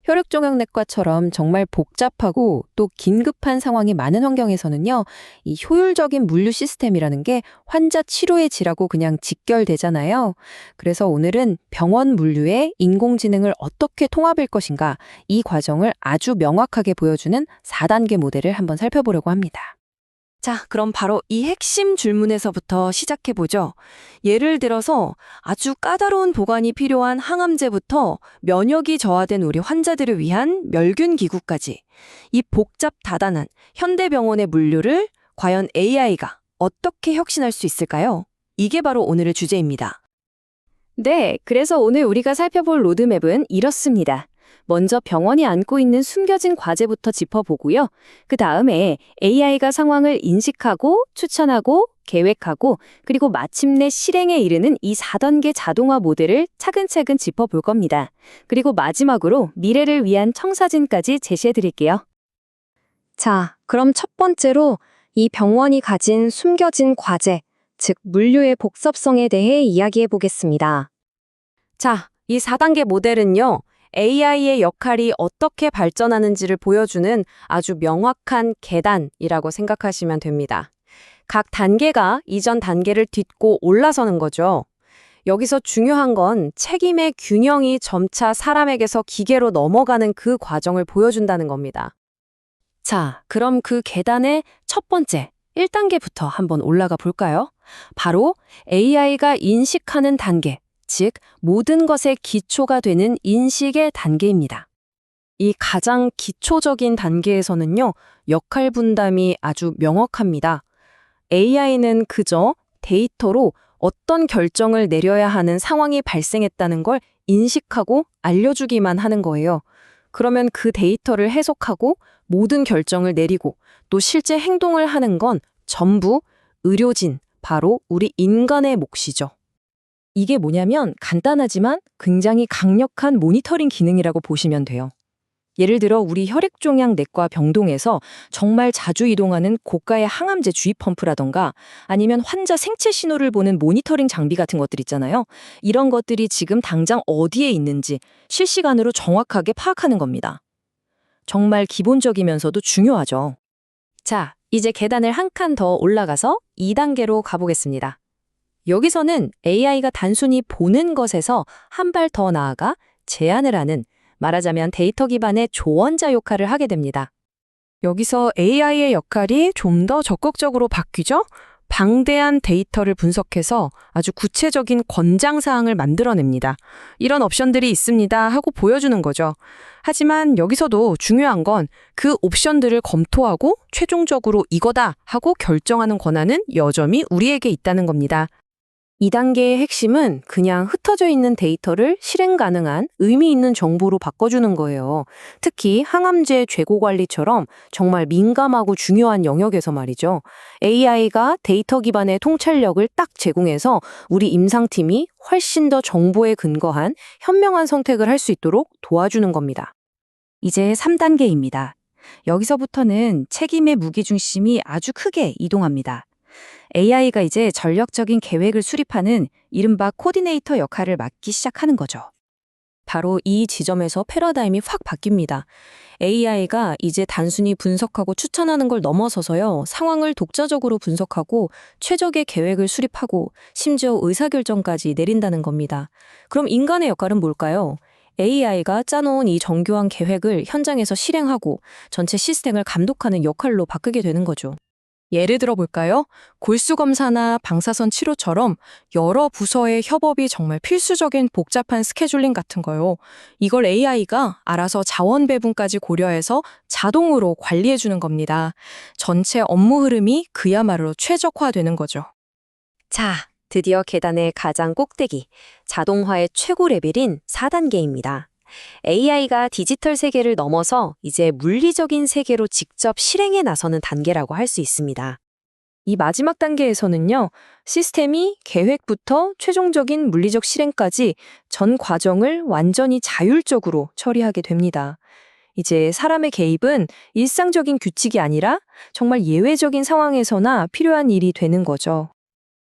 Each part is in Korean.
혈액종양내과처럼 정말 복잡하고 또 긴급한 상황이 많은 환경에서는요, 이 효율적인 물류 시스템이라는 게 환자 치료의 질하고 그냥 직결되잖아요. 그래서 오늘은 병원 물류에 인공지능을 어떻게 통합할 것인가, 이 과정을 아주 명확하게 보여주는 4단계 모델을 한번 살펴보려고 합니다. 자, 그럼 바로 이 핵심 질문에서부터 시작해보죠. 예를 들어서 아주 까다로운 보관이 필요한 항암제부터 면역이 저하된 우리 환자들을 위한 멸균 기구까지 이 복잡 다단한 현대병원의 물류를 과연 AI가 어떻게 혁신할 수 있을까요? 이게 바로 오늘의 주제입니다. 네, 그래서 오늘 우리가 살펴볼 로드맵은 이렇습니다. 먼저 병원이 안고 있는 숨겨진 과제부터 짚어보고요. 그 다음에 AI가 상황을 인식하고 추천하고 계획하고 그리고 마침내 실행에 이르는 이 4단계 자동화 모델을 차근차근 짚어볼 겁니다. 그리고 마지막으로 미래를 위한 청사진까지 제시해드릴게요. 자, 그럼 첫 번째로 이 병원이 가진 숨겨진 과제, 즉 물류의 복잡성에 대해 이야기해 보겠습니다. 자, 이 4단계 모델은요. AI의 역할이 어떻게 발전하는지를 보여주는 아주 명확한 계단이라고 생각하시면 됩니다. 각 단계가 이전 단계를 딛고 올라서는 거죠. 여기서 중요한 건 책임의 균형이 점차 사람에게서 기계로 넘어가는 그 과정을 보여준다는 겁니다. 자, 그럼 그 계단의 첫 번째, 1단계부터 한번 올라가 볼까요? 바로 AI가 인식하는 단계. 즉, 모든 것의 기초가 되는 인식의 단계입니다. 이 가장 기초적인 단계에서는요, 역할 분담이 아주 명확합니다. AI는 그저 데이터로 어떤 결정을 내려야 하는 상황이 발생했다는 걸 인식하고 알려주기만 하는 거예요. 그러면 그 데이터를 해석하고 모든 결정을 내리고 또 실제 행동을 하는 건 전부 의료진, 바로 우리 인간의 몫이죠. 이게 뭐냐면 간단하지만 굉장히 강력한 모니터링 기능이라고 보시면 돼요. 예를 들어 우리 혈액종양 내과 병동에서 정말 자주 이동하는 고가의 항암제 주입 펌프라던가 아니면 환자 생체 신호를 보는 모니터링 장비 같은 것들 있잖아요. 이런 것들이 지금 당장 어디에 있는지 실시간으로 정확하게 파악하는 겁니다. 정말 기본적이면서도 중요하죠. 자, 이제 계단을 한 칸 더 올라가서 2단계로 가보겠습니다. 여기서는 AI가 단순히 보는 것에서 한 발 더 나아가 제안을 하는, 말하자면 데이터 기반의 조언자 역할을 하게 됩니다. 여기서 AI의 역할이 좀 더 적극적으로 바뀌죠? 방대한 데이터를 분석해서 아주 구체적인 권장사항을 만들어냅니다. 이런 옵션들이 있습니다 하고 보여주는 거죠. 하지만 여기서도 중요한 건 그 옵션들을 검토하고 최종적으로 이거다 하고 결정하는 권한은 여전히 우리에게 있다는 겁니다. 2단계의 핵심은 그냥 흩어져 있는 데이터를 실행 가능한 의미 있는 정보로 바꿔주는 거예요. 특히 항암제 재고 관리처럼 정말 민감하고 중요한 영역에서 말이죠. AI가 데이터 기반의 통찰력을 딱 제공해서 우리 임상팀이 훨씬 더 정보에 근거한 현명한 선택을 할 수 있도록 도와주는 겁니다. 이제 3단계입니다. 여기서부터는 책임의 무게중심이 아주 크게 이동합니다. AI가 이제 전략적인 계획을 수립하는 이른바 코디네이터 역할을 맡기 시작하는 거죠. 바로 이 지점에서 패러다임이 확 바뀝니다. AI가 이제 단순히 분석하고 추천하는 걸 넘어서서요, 상황을 독자적으로 분석하고 최적의 계획을 수립하고 심지어 의사결정까지 내린다는 겁니다. 그럼 인간의 역할은 뭘까요? AI가 짜놓은 이 정교한 계획을 현장에서 실행하고 전체 시스템을 감독하는 역할로 바뀌게 되는 거죠. 예를 들어 볼까요? 골수검사나 방사선 치료처럼 여러 부서의 협업이 정말 필수적인 복잡한 스케줄링 같은 거요. 이걸 AI가 알아서 자원 배분까지 고려해서 자동으로 관리해주는 겁니다. 전체 업무 흐름이 그야말로 최적화되는 거죠. 자, 드디어 계단의 가장 꼭대기, 자동화의 최고 레벨인 4단계입니다. AI가 디지털 세계를 넘어서 이제 물리적인 세계로 직접 실행에 나서는 단계라고 할 수 있습니다. 이 마지막 단계에서는요, 시스템이 계획부터 최종적인 물리적 실행까지 전 과정을 완전히 자율적으로 처리하게 됩니다. 이제 사람의 개입은 일상적인 규칙이 아니라 정말 예외적인 상황에서나 필요한 일이 되는 거죠.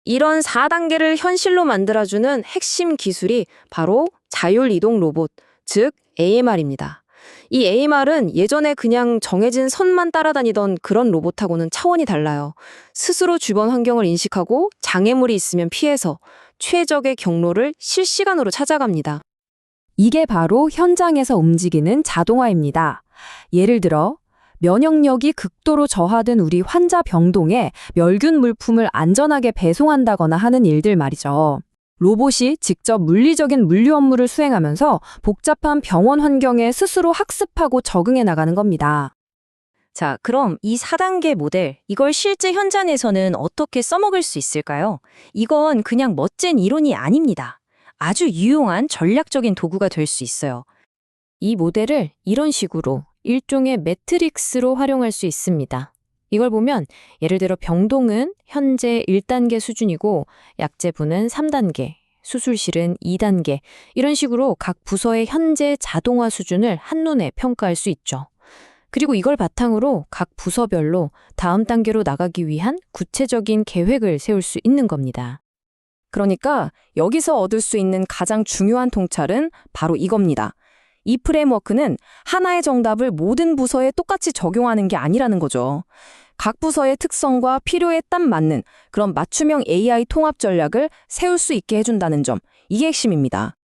이런 4단계를 현실로 만들어주는 핵심 기술이 바로 자율이동 로봇, 즉 AMR입니다. 이 AMR은 예전에 그냥 정해진 선만 따라다니던 그런 로봇하고는 차원이 달라요. 스스로 주변 환경을 인식하고 장애물이 있으면 피해서 최적의 경로를 실시간으로 찾아갑니다. 이게 바로 현장에서 움직이는 자동화입니다. 예를 들어 면역력이 극도로 저하된 우리 환자 병동에 멸균 물품을 안전하게 배송한다거나 하는 일들 말이죠. 로봇이 직접 물리적인 물류 업무를 수행하면서 복잡한 병원 환경에 스스로 학습하고 적응해 나가는 겁니다. 자, 그럼 이 4단계 모델, 이걸 실제 현장에서는 어떻게 써먹을 수 있을까요? 이건 그냥 멋진 이론이 아닙니다. 아주 유용한 전략적인 도구가 될 수 있어요. 이 모델을 이런 식으로 일종의 매트릭스로 활용할 수 있습니다. 이걸 보면 예를 들어 병동은 현재 1단계 수준이고 약제부는 3단계, 수술실은 2단계 이런 식으로 각 부서의 현재 자동화 수준을 한눈에 평가할 수 있죠. 그리고 이걸 바탕으로 각 부서별로 다음 단계로 나가기 위한 구체적인 계획을 세울 수 있는 겁니다. 그러니까 여기서 얻을 수 있는 가장 중요한 통찰은 바로 이겁니다. 이 프레임워크는 하나의 정답을 모든 부서에 똑같이 적용하는 게 아니라는 거죠. 각 부서의 특성과 필요에 딱 맞는 그런 맞춤형 AI 통합 전략을 세울 수 있게 해준다는 점, 이게 핵심입니다.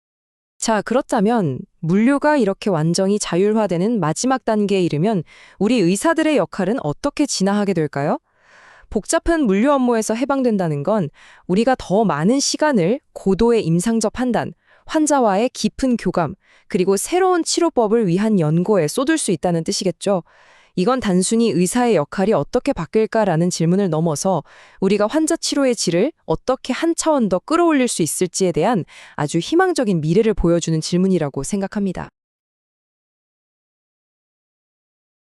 자, 그렇다면 물류가 이렇게 완전히 자율화되는 마지막 단계에 이르면 우리 의사들의 역할은 어떻게 진화하게 될까요? 복잡한 물류 업무에서 해방된다는 건 우리가 더 많은 시간을 고도의 임상적 판단, 환자와의 깊은 교감, 그리고 새로운 치료법을 위한 연구에 쏟을 수 있다는 뜻이겠죠. 이건 단순히 의사의 역할이 어떻게 바뀔까라는 질문을 넘어서 우리가 환자 치료의 질을 어떻게 한 차원 더 끌어올릴 수 있을지에 대한 아주 희망적인 미래를 보여주는 질문이라고 생각합니다.